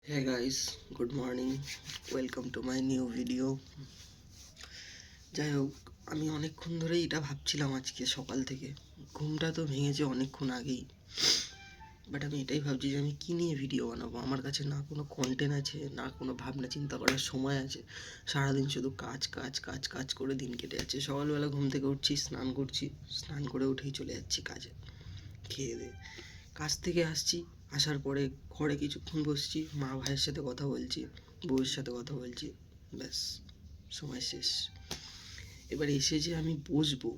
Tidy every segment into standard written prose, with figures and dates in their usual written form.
Hey guys, good morning. Welcome to my new video. যাই হোক, আমি অনেকক্ষণ ধরেই এটা ভাবছিলাম আজকে সকাল থেকে। ঘুমটা তো ভেঙেছে অনেকক্ষণ আগেই, বাট আমি এটাই ভাবছি যে আমি কী নিয়ে ভিডিও বানাবো। আমার কাছে না কোনো কন্টেন্ট আছে, না কোনো ভাবনা চিন্তা করার সময় আছে। সারাদিন শুধু কাজ কাজ কাজ কাজ করে দিন কেটে যাচ্ছে। সকালবেলা ঘুম থেকে উঠছি, স্নান করছি, স্নান করে উঠেই চলে যাচ্ছি কাজে। খেয়ে দিয়ে কাজ থেকে আসছি, আসার পরে ঘরে কিছুক্ষণ বসছি, মা ভাইয়ের সাথে কথা বলছি, বউয়ের সাথে কথা বলছি, ব্যাস সময় শেষ। এবার এসে যে আমি বসবো,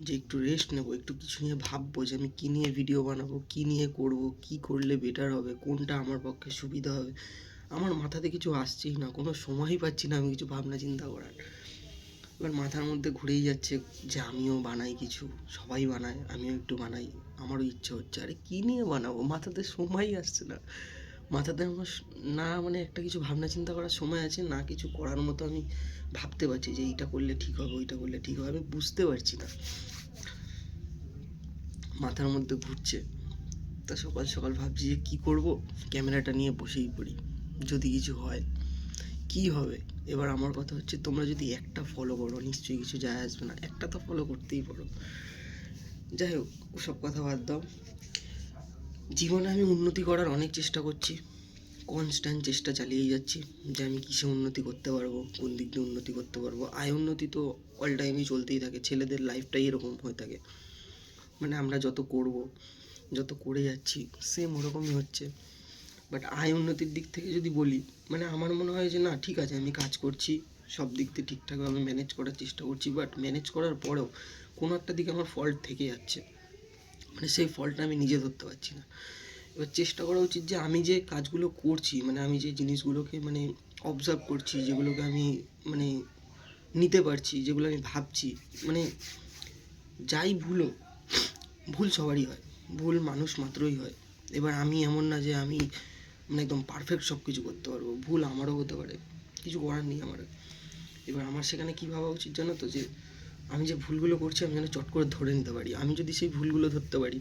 যে একটু রেস্ট নেবো, একটু কিছু নিয়ে ভাববো যে আমি কী নিয়ে ভিডিও বানাবো, কী নিয়ে করবো, কী করলে বেটার হবে, কোনটা আমার পক্ষে সুবিধা হবে, আমার মাথাতে কিছু আসছেই না। কোনো সময়ই পাচ্ছি না আমি কিছু ভাবনা চিন্তা করার। এবার মাথার মধ্যে ঘুরেই যাচ্ছে যে আমিও বানাই কিছু, সবাই বানায়, আমিও একটু বানাই, আমারও ইচ্ছে হচ্ছে। আরে কী নিয়ে বানাবো, মাথাতে সময়ই আসছে না। মাথাতে আমার না মানে একটা কিছু ভাবনা চিন্তা করার সময় আছে, না কিছু করার মতো আমি ভাবতে পারছি যে এইটা করলে ঠিক হবে, ওইটা করলে ঠিক হবে, আমি বুঝতে পারছি না। মাথার মধ্যে ঘুরছে। তা সকাল সকাল ভাবছি যে কী করবো, ক্যামেরাটা নিয়ে বসেই পড়ি, যদি কিছু হয়। কী হবে? এবার আমার কথা হচ্ছে, তোমরা যদি একটা ফলো করো নিশ্চয়ই কিছু যায় আসবে না, একটা তো ফলো করতেই পারো। যাই হোক, ওসব কথা বাদ দাও। জীবনে আমি উন্নতি করার অনেক চেষ্টা করছি, কনস্ট্যান্ট চেষ্টা চালিয়েই যাচ্ছি যে আমি কিসে উন্নতি করতে পারবো, কোন দিক দিয়ে উন্নতি করতে পারবো। আয় উন্নতি তো অল টাইমই চলতেই থাকে, ছেলেদের লাইফটাই এরকম হয়ে থাকে। মানে আমরা যত করব, যত করে যাচ্ছি, সেম ওরকমই হচ্ছে। বাট আয় উন্নতির দিক থেকে যদি বলি, মানে আমার মনে হয় যে না, ঠিক আছে, আমি কাজ করছি, সব দিক দিয়ে ঠিকঠাকভাবে ম্যানেজ করার চেষ্টা করছি, বাট ম্যানেজ করার পরেও কোনো একটা দিকে আমার ফল্ট থেকে যাচ্ছে। মানে সেই ফল্টটা আমি নিজে ধরতে পারছি না। এবার চেষ্টা করা উচিত যে আমি যে কাজগুলো করছি, মানে আমি যে জিনিসগুলোকে মানে অবজার্ভ করছি, যেগুলোকে আমি মানে নিতে পারছি, যেগুলো আমি ভাবছি, মানে যাই ভুল সবারই হয়, ভুল মানুষ মাত্রই হয়। এবার আমি এমন না যে আমি মানে একদম পারফেক্ট সব কিছু করতে পারবো, ভুল আমারও হতে পারে, কিছু করার নেই আমার। এবার আমার সেখানে কী ভাবা উচিত জানো তো, যে আমি যে ভুলগুলো করছি আমি যেন চট করে ধরে নিতে পারি। আমি যদি সেই ভুলগুলো ধরতে পারি,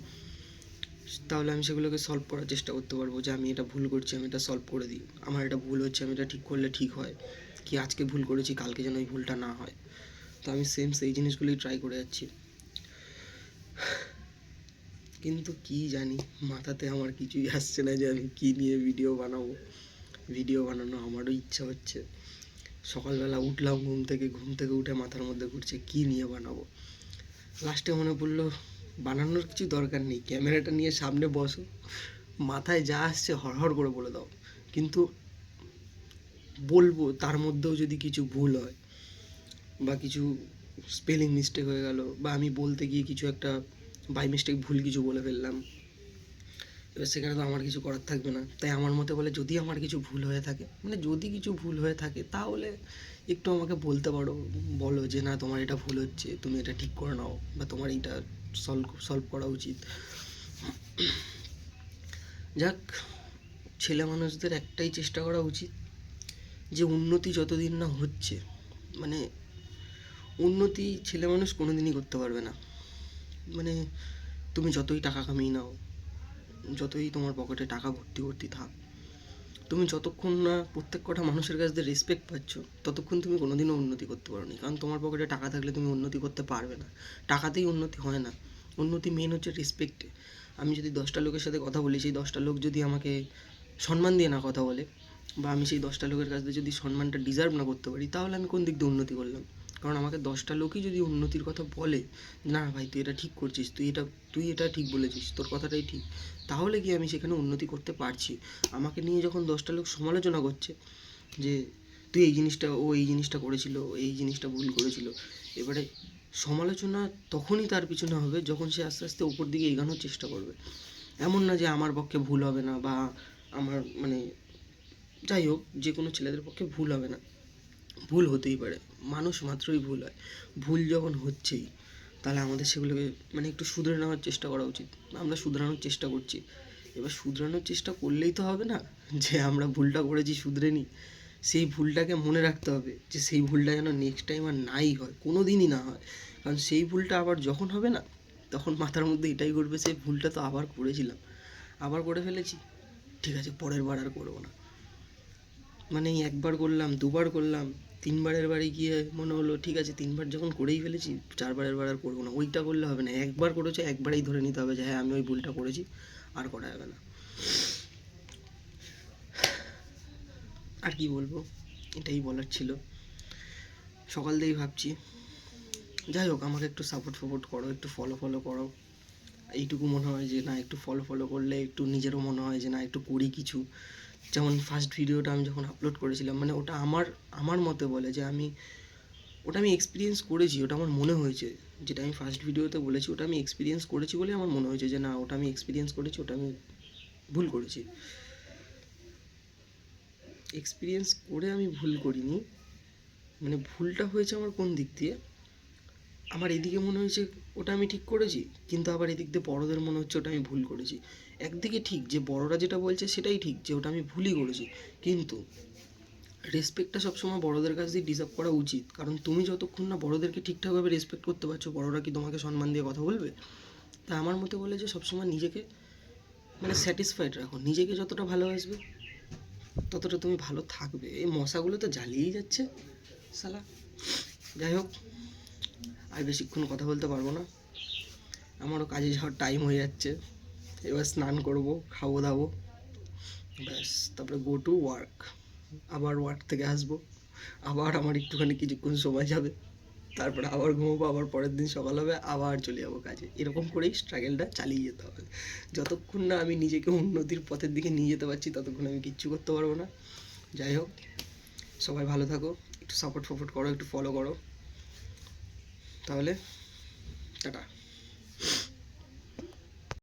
তাহলে আমি সেগুলোকে সলভ করার চেষ্টা করতে পারবো, যে আমি এটা ভুল করছি, আমি এটা সলভ করে দিই, আমার এটা ভুল হচ্ছে, আমি এটা ঠিক করলে ঠিক হয়, কি আজকে ভুল করেছি কালকে যেন ওই ভুলটা না হয়। তো আমি সেই জিনিসগুলোই ট্রাই করে যাচ্ছি, কিন্তু কি জানি মাথাতে আমার কিছুই আসছে না যে আমি কী নিয়ে ভিডিও বানাবো। ভিডিও বানানো আমারও ইচ্ছা হচ্ছে। সকালবেলা উঠলাম ঘুম থেকে উঠে মাথার মধ্যে ঘুরছে কী নিয়ে বানাবো। লাস্টে মনে পড়লো বানানোর কিছু দরকার নেই, ক্যামেরাটা নিয়ে সামনে বসো, মাথায় যা আসছে হড়হড় করে বলে দাও। কিন্তু বলবো তার মধ্যেও যদি কিছু ভুল হয়, বা কিছু স্পেলিং মিস্টেক হয়ে গেল, বা আমি বলতে গিয়ে কিছু একটা বাই মিস্টেক ভুল কিছু বলে ফেললাম, এবার সেখানে তো আমার কিছু করার থাকবে না। তাই আমার মতে বলে, যদি আমার কিছু ভুল হয়ে থাকে, মানে যদি কিছু ভুল হয়ে থাকে, তাহলে একটু আমাকে বলতে পারো, বলো যে না তোমার এটা ভুল হচ্ছে, তুমি এটা ঠিক করে নাও, বা তোমার এইটা সলভ করা উচিত। যাক, ছেলে মানুষদের একটাই চেষ্টা করা উচিত, যে উন্নতি যতদিন না হচ্ছে, মানে উন্নতি ছেলে মানুষ কোনো দিনই করতে পারবে না। মানে তুমি যতই টাকা কামিয়ে নাও, যতই তোমার পকেটে টাকা ভর্তি ভর্তি থাক, তুমি যতক্ষণ না প্রত্যেক কটা মানুষের কাছ থেকে রেসপেক্ট পাচ্ছ, ততক্ষণ তুমি কোনোদিনও উন্নতি করতে পারো নি। কারণ তোমার পকেটে টাকা থাকলে তুমি উন্নতি করতে পারবে না। টাকাতেই উন্নতি হয় না, উন্নতি মেন হচ্ছে রেসপেক্টে। আমি যদি 10টা লোকের সাথে কথা বলি, সেই 10টা লোক যদি আমাকে সম্মান দিয়ে না কথা বলে, বা আমি সেই 10টা লোকের কাছ থেকে যদি সম্মানটা ডিজার্ভ না করতে পারি, তাহলে আমি কোন দিক দিয়ে উন্নতি করলাম? কারণ আমাকে 10টা লোকই যদি উন্নতির কথা বলে, না ভাই তুই এটা ঠিক করছিস, তুই এটা ঠিক বলেছিস, তোর কথাটাই ঠিক, তাহলে কি আমি সেখানে উন্নতি করতে পারছি। আমাকে নিয়ে যখন 10টা লোক সমালোচনা করছে, যে তুই এই জিনিসটা, ও এই জিনিসটা করেছিল, এই জিনিসটা ভুল করেছিল, এবারে সমালোচনা তখনই তার পিছনে হবে যখন সে আস্তে আস্তে উপর দিকে এগোনোর চেষ্টা করবে। এমন না যে আমার পক্ষে ভুল হবে না, বা আমার মানে যাই হোক, যে কোনো ছেলেদের পক্ষে ভুল হবে না, ভুল হতেই পারে, মানুষ মাত্রই ভুল হয়। ভুল যখন হচ্ছেই, তাহলে আমাদের সেগুলোকে মানে একটু শুধরে নেওয়ার চেষ্টা করা উচিত। আমরা শুধরানোর চেষ্টা করছি, এবার শুধরানোর চেষ্টা করলেই তো হবে না যে আমরা ভুলটা করেছি শুধরে নিই। সেই ভুলটাকে মনে রাখতে হবে যে সেই ভুলটা যেন নেক্সট টাইম আর নাই হয়, কোনো দিনই না হয়। কারণ সেই ভুলটা আবার যখন হবে না, তখন মাথার মধ্যে এটাই করবে, সেই ভুলটা তো আবার করেছিলাম, আবার করে ফেলেছি, ঠিক আছে পরের বার আর করবো না। মানে এই একবার করলাম, দুবার করলাম, তিনবারের বারে গিয়ে মনে হলো ঠিক আছে, তিনবার যখন করেই ফেলেছি, চারবারের বার আর করবো না। ওইটা করলে হবে না, একবার করেছো একবারেই ধরে নিতে হবে যে হ্যাঁ আমি ওই ভুলটা করেছি, আর করা যাবে না। আর কি বলবো, এটাই বলার ছিল। সকাল থেকেই ভাবছি, যাই হোক আমাকে একটু সাপোর্ট করো, একটু ফলো করো। এইটুকু মনে হয় যে না, একটু ফলো করলে একটু নিজেরও মনে হয় যে না একটু করি কিছু। যেমন ফার্স্ট ভিডিওটা আমি যখন আপলোড করেছিলাম, মানে ওটা আমার আমার মতে বলে যে ওটা আমি এক্সপিরিয়েন্স করেছি, ওটা আমার মনে হয়েছে, যেটা আমি ফার্স্ট ভিডিওতে বলেছি ওটা আমি এক্সপিরিয়েন্স করেছি বলে আমার মনে হয়েছে যে না ওটা আমি এক্সপিরিয়েন্স করেছি, ওটা আমি ভুল করেছি। এক্সপিরিয়েন্স করে আমি ভুল করিনি, মানে ভুলটা হয়েছে আমার কোন দিক দিয়ে, আমার এদিকে মনে হয়েছে ওটা আমি ঠিক করেছি, কিন্তু আবার এদিক দিয়ে বড়দের মনে হচ্ছে ওটা আমি ভুল করেছি। একদিকে ঠিক যে বড়রা যেটা বলছে সেটাই ঠিক যে ওটা আমি ভুলই করেছি, কিন্তু রেসপেক্টটা সবসময় বড়দের কাছ দিয়ে ডিজার্ভ করা উচিত। কারণ তুমি যতক্ষণ না বড়দেরকে ঠিকঠাকভাবে রেসপেক্ট করতে পারছো, বড়রা কি তোমাকে সম্মান দিয়ে কথা বলবে? তা আমার মতে বলে যে সবসময় নিজেকে মানে স্যাটিসফাইড রাখো, নিজেকে যতটা ভালোবাসবে ততটা তুমি ভালো থাকবে। এই মশাগুলো তো জ্বালিয়েই যাচ্ছে শালা। যাই হোক, আর বেশিক্ষণ কথা বলতে পারবো না, আমারও কাজে যাওয়ার টাইম হয়ে যাচ্ছে। এবার স্নান করবো, খাবো দাবো, ব্যাস তারপরে গো টু ওয়ার্ক। আবার ওয়ার্ক থেকে আসবো, আবার আমার একটুখানি কিছুক্ষণ সময় যাবে, তারপরে আবার ঘুমোবো, আবার পরের দিন সকাল হবে, আবার চলে যাবো কাজে। এরকম করেই স্ট্রাগলটা চালিয়ে যেতে হবে। যতক্ষণ না আমি নিজেকে উন্নতির পথের দিকে নিয়ে যেতে পারছি ততক্ষণ আমি কিচ্ছু করতে পারবো না। যাই হোক, সবাই ভালো থাকো, একটু সাপোর্ট করো, একটু ফলো করো, তাহলে টাটা।